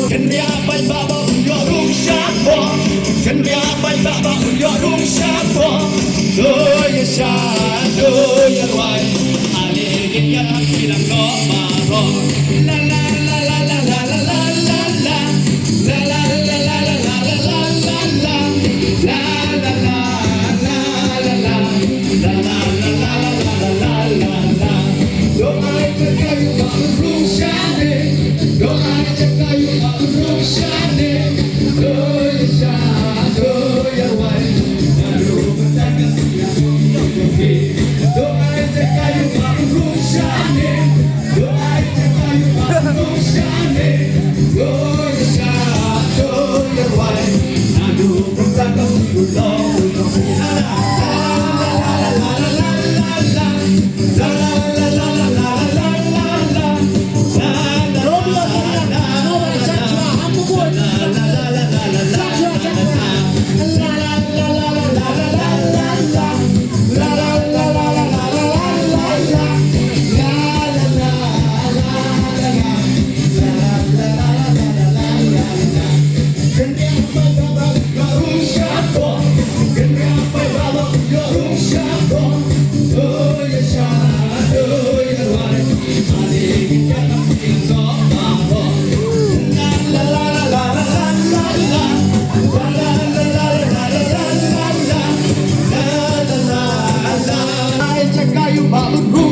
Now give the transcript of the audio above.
Kenya bay baba yorum şapo Kenya bay baba yorum şapo Do yaşa do yarway Alegin ya bilang no maro La la la la la la la la la la La la la la la la la la la la La la la la la la La la la la la la la la Do ay kayo marushane Do ay kayo marushane Do yaşa do yarway Do ay kayo marushane Do ay kayo marushane Do yaşa do yarway Nanu pagkakang ulo La la la la la la la la la La la la la la la la la la Ay, tsaka yung balon